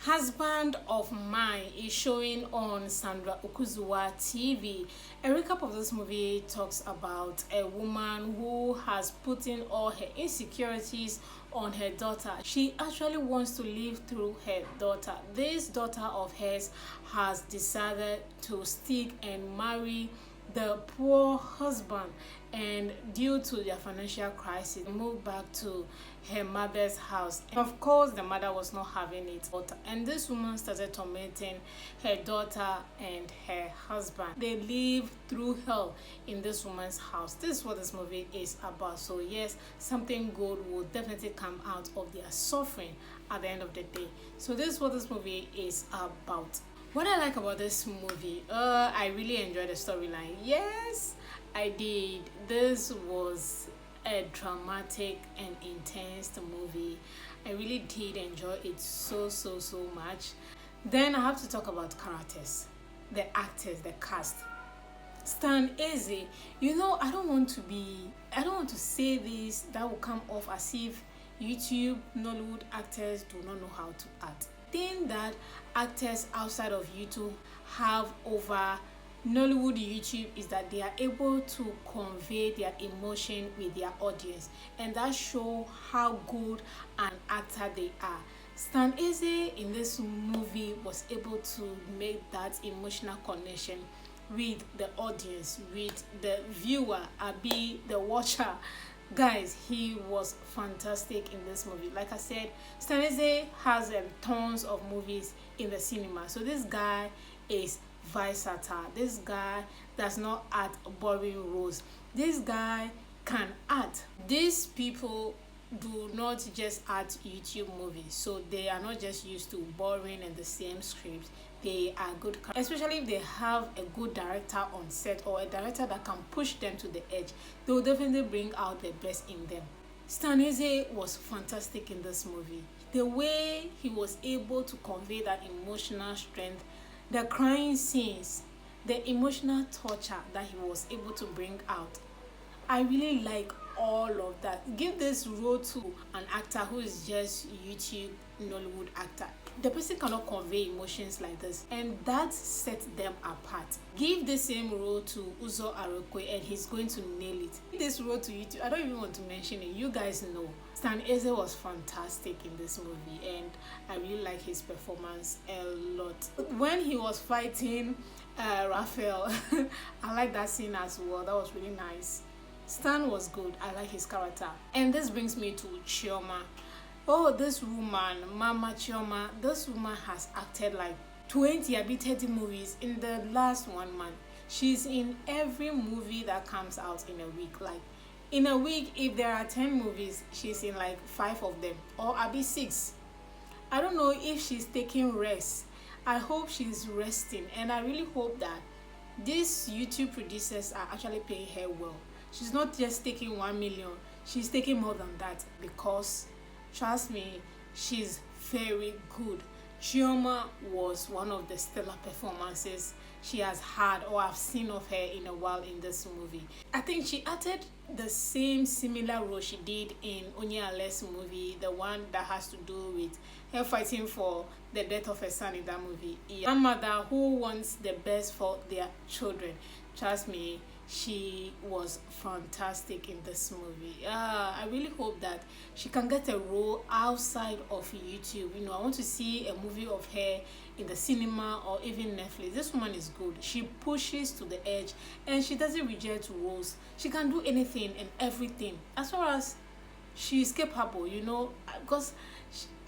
Husband of Mine is showing on Sandra Okunzuwa TV. A recap of this movie talks about a woman who has put in all her insecurities on her daughter. She actually wants to live through her daughter. This daughter of hers has decided to stick and marry the poor husband, and due to their financial crisis moved back to her mother's house. And of course the mother was not having it, and this woman started tormenting her daughter and her husband. They live through hell in this woman's house. This is what this movie is about. So yes, something good will definitely come out of their suffering at the end of the day. So this is what this movie is about. What I like about this movie, I really enjoyed the storyline. Yes, I did. This was a dramatic and intense movie. I really did enjoy it so much. Then I have to talk about characters, the actors, the cast. Stan Eze, I don't want to say this that will come off as if YouTube Nollywood actors do not know how to act. Thing that actors outside of YouTube have over Nollywood YouTube is that they are able to convey their emotion with their audience, and that show how good an actor they are. Stan Eze in this movie was able to make that emotional connection with the audience, with the viewer, be the watcher. Guys, he was fantastic in this movie. Like I said, Stan Eze has tons of movies in the cinema. So this guy is versatile. This guy does not act boring roles. This guy can act. These people do not just act YouTube movies, so they are not just used to boring and the same scripts. They are good, especially if they have a good director on set or a director that can push them to the edge. They will definitely bring out the best in them. Stan Eze was fantastic in this movie. The way he was able to convey that emotional strength, the crying scenes, the emotional torture that he was able to bring out, I really like all of that. Give this role to an actor who is just YouTube Nollywood actor. The person cannot convey emotions like this, and that sets them apart. Give the same role to Uzo Arokwe and he's going to nail it. Give this role to YouTube, I don't even want to mention it, you guys know. Stan Eze was fantastic in this movie, and I really like his performance a lot. When he was fighting Raphael, I like that scene as well. That was really nice. Stan was good. I like his character. And this brings me to Chioma. Oh, this woman, Mama Chioma, this woman has acted like 20 or 30 movies in the last 1 month. She's in every movie that comes out in a week. Like in a week, if there are 10 movies, she's in like 5 of them, or maybe 6. I don't know if she's taking rest. I hope she's resting, and I really hope that these YouTube producers are actually paying her well. She's not just taking 1 million, she's taking more than that, because trust me, she's very good. Chioma was one of the stellar performances she has had or I've seen of her in a while in this movie. I think she acted the similar role she did in Onyale's movie, the one that has to do with her fighting for the death of her son in that movie. A mother who wants the best for their children. Trust me, she was fantastic in this movie. I really hope that she can get a role outside of YouTube. I want to see a movie of her in the cinema or even Netflix. This woman is good. She pushes to the edge and she doesn't reject roles. She can do anything and everything as far as she is capable, because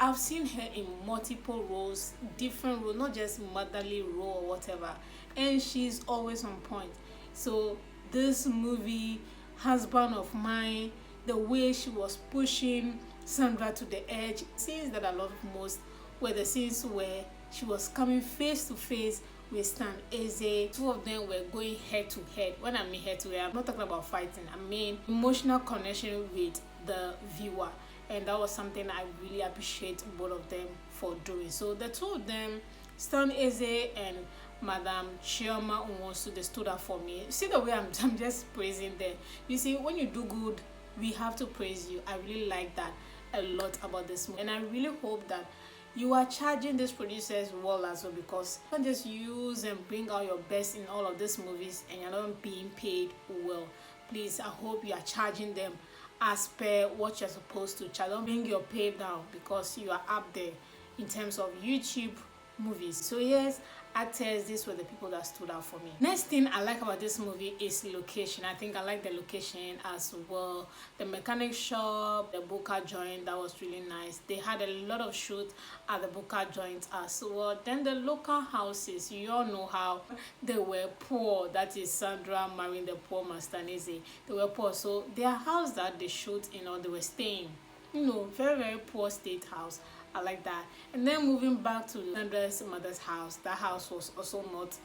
I've seen her in multiple roles, different roles, not just motherly role or whatever, and she's always on point. So this movie, Husband of Mine, the way she was pushing Sandra to the edge, scenes that I love most were the scenes where she was coming face to face with Stan Eze. Two of them were going head to head. When I mean head to head, I'm not talking about fighting, I mean emotional connection with the viewer, and that was something I really appreciate both of them for doing. So the two of them, Stan Eze and Madam Chioma Nwosu, they stood up for me. See the way I'm just praising them. You see, when you do good, we have to praise you. I really like that a lot about this movie, and I really hope that you are charging these producers well as well, because you can't just use and bring out your best in all of these movies and you're not being paid well. Please, I hope you are charging them as per what you're supposed to charge. Don't bring your pay down because you are up there in terms of YouTube movies. So yes, actors, these were the people that stood out for me. Next thing I like about this movie is location. I think I like the location as well. The mechanic shop, the Boca joint, that was really nice. They had a lot of shoots at the Boca joint as well. Then the local houses, you all know how they were poor. That is Sandra marrying the poor Mastanese. They were poor, so their house that they shoot, they were staying, very, very poor state house. I like that. And then moving back to Sandra's mother's house, that house was also not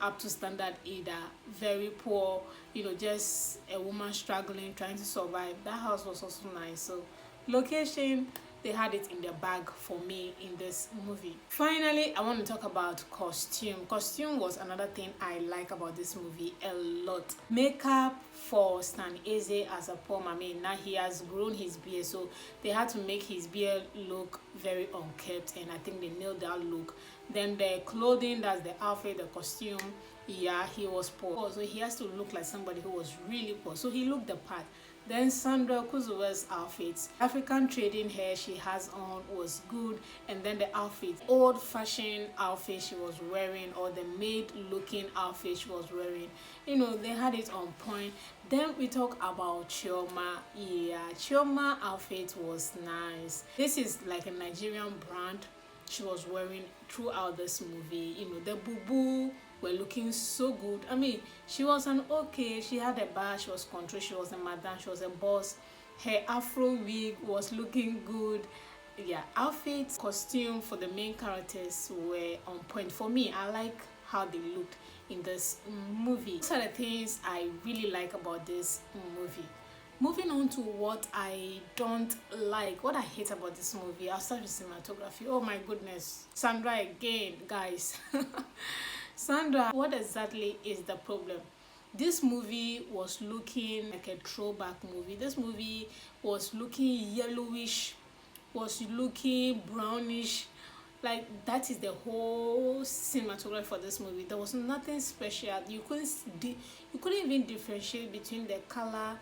up to standard either. Very poor, just a woman struggling, trying to survive. That house was also nice. So location, they had it in their bag for me in this movie. Finally, I want to talk about costume. Costume was another thing I like about this movie a lot. Makeup for Stan Eze as a poor mommy. Now he has grown his beard, so they had to make his beard look very unkempt, and I think they nailed that look. Then the clothing, that's the outfit, the costume. Yeah, he was poor, so he has to look like somebody who was really poor, so he looked the part. Then Sandra Okunzuwa's outfits, African trading hair she has on was good, and then the outfit, old-fashioned outfit she was wearing, or the maid-looking outfit she was wearing, they had it on point. Then we talk about Chioma. Yeah, Chioma outfit was nice. This is like a Nigerian brand she was wearing throughout this movie. The boo were looking so good. I mean, she was she had a bar, she was control, she was a madam, she was a boss. Her afro wig was looking good. Yeah, outfits, costume for the main characters were on point. For me, I like how they looked in this movie. Those are the things I really like about this movie. Moving on to what I don't like, what I hate about this movie, I'll start with cinematography. Oh my goodness, Sandra again, guys. Sandra, what exactly is the problem? This movie was looking like a throwback movie. This movie was looking yellowish, was looking brownish. Like, that is the whole cinematography for this movie. There was nothing special. You couldn't even differentiate between the color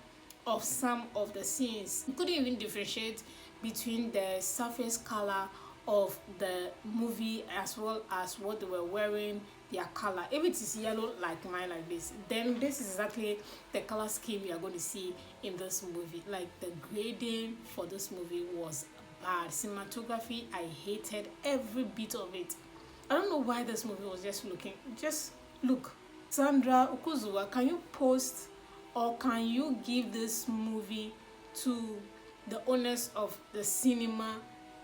of some of the scenes. You couldn't even differentiate between the surface color of the movie as well as what they were wearing, their color. If it is yellow like mine, like this, then this is exactly the color scheme you are going to see in this movie. Like, the grading for this movie was bad. Cinematography, I hated every bit of it. I don't know why this movie was just look. Sandra Okunzuwa, can you post or can you give this movie to the owners of the cinema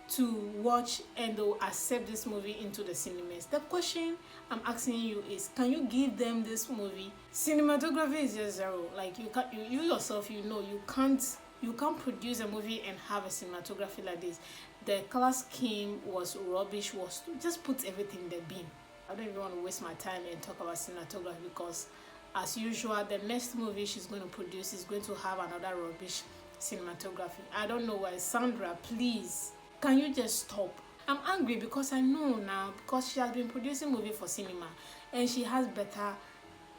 to watch and they'll accept this movie into the cinemas? The question I'm asking you is, can you give them this movie? Cinematography is just zero. Like, you yourself, you can't produce a movie and have a cinematography like this. The color scheme was rubbish. Was just put everything in the bin. I don't even want to waste my time and talk about cinematography, because as usual, the next movie she's going to produce is going to have another rubbish cinematography. I don't know why. Sandra, please, can you just stop? I'm angry because I know now, because she has been producing movie for cinema and she has better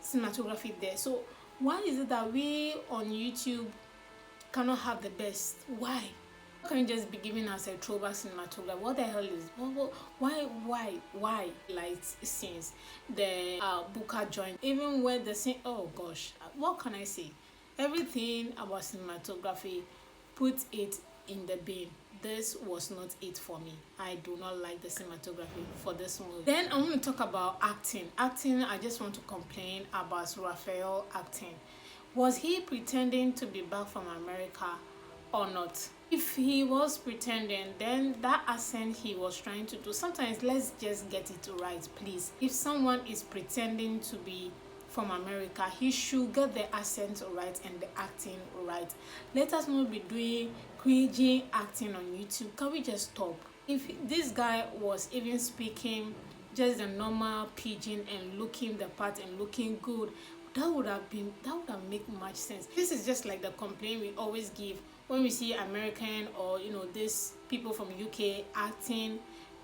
cinematography there. So why is it that we on YouTube cannot have the best? Why? How can you just be giving us a throwback cinematography? What the hell is why light scenes, the Buka joint, even where the scene, oh gosh, what can I say? Everything about cinematography, put it in the bin. This was not it for me. I do not like the cinematography for this movie. Then I want to talk about acting. I just want to complain about Raphael acting. Was he pretending to be back from America or not? If he was pretending, then that accent he was trying to do, sometimes let's just get it right, please. If someone is pretending to be from America, he should get the accent right and the acting right. Let us not be doing cringy acting on YouTube. Can we just stop? If this guy was even speaking just a normal pidgin and looking the part and looking good, that would have made much sense. This is just like the complaint we always give when we see American or these people from UK acting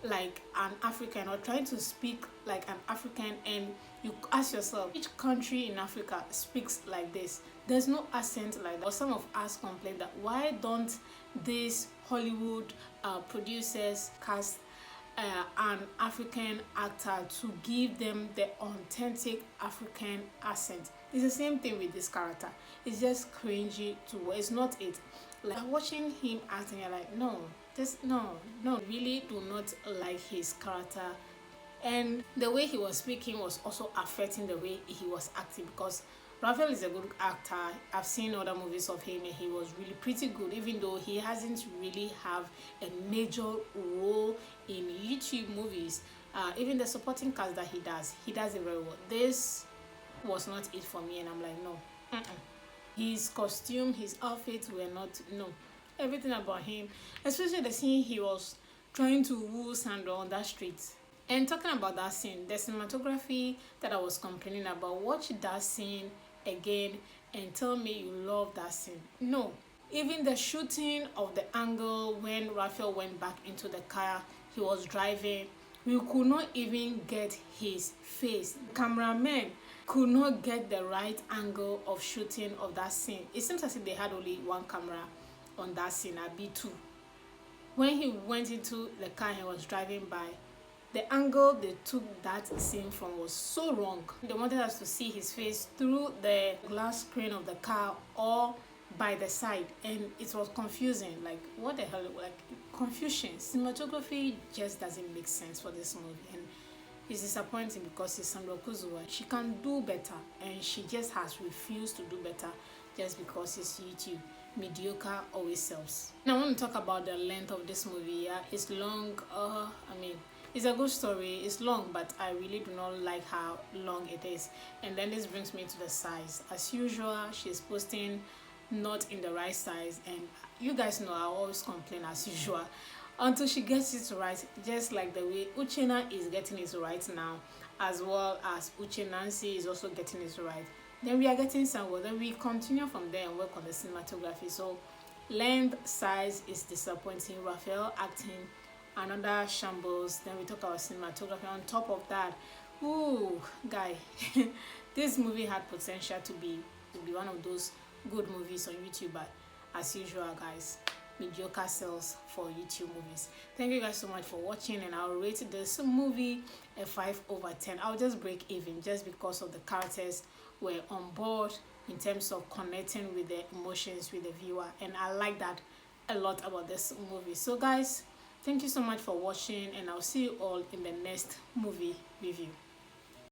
like an African or trying to speak like an African, and you ask yourself, which country in Africa speaks like this? There's no accent like that. Or some of us complain that why don't these Hollywood producers cast an African actor to give them the authentic African accent? It's the same thing with this character. It's just cringy to it's not it. Like watching him acting, you're like, no, this no, really do not like his character. And the way he was speaking was also affecting the way he was acting, because Raphael is a good actor. I've seen other movies of him and he was really pretty good, even though he hasn't really have a major role in YouTube movies. Even the supporting cast that he does it very well. This was not it for me, and I'm like, no. His costume, his outfits were not, no. Everything about him, especially the scene he was trying to woo Sandra on that street. And talking about that scene, the cinematography that I was complaining about, watch that scene again and tell me you love that scene. No. Even the shooting of the angle when Raphael went back into the car he was driving, we could not even get his face. Cameramen could not get the right angle of shooting of that scene. It seems as if they had only one camera on that scene, at B2. When he went into the car he was driving by, the angle they took that scene from was so wrong. They wanted us to see his face through the glass screen of the car or by the side, and it was confusing. Like, what the hell? Like, confusion. Cinematography just doesn't make sense for this movie, and it's disappointing because it's Sandra Okunzuwa. She can do better, and she just has refused to do better just because it's YouTube. Mediocre always sells. Now I want to talk about the length of this movie. Yeah, it's long. I mean, it's a good story. It's long, but I really do not like how long it is. And then this brings me to the size. As usual, she's posting not in the right size, and you guys know I always complain as usual until she gets it right, just like the way Uchenna is getting it right now, as well as Uche Nancy is also getting it right. Then we are getting somewhere. Then we continue from there and work on the cinematography. So length, size is disappointing. Raphael acting, another shambles. Then we talk about cinematography. On top of that, ooh, guy, this movie had potential to be one of those good movies on YouTube, but as usual, guys, mediocre sales for YouTube movies. Thank you guys so much for watching, and I'll rate this movie a 5/10. I'll just break even just because of the characters were on board in terms of connecting with the emotions with the viewer, and I like that a lot about this movie. So guys, thank you so much for watching, and I'll see you all in the next movie review.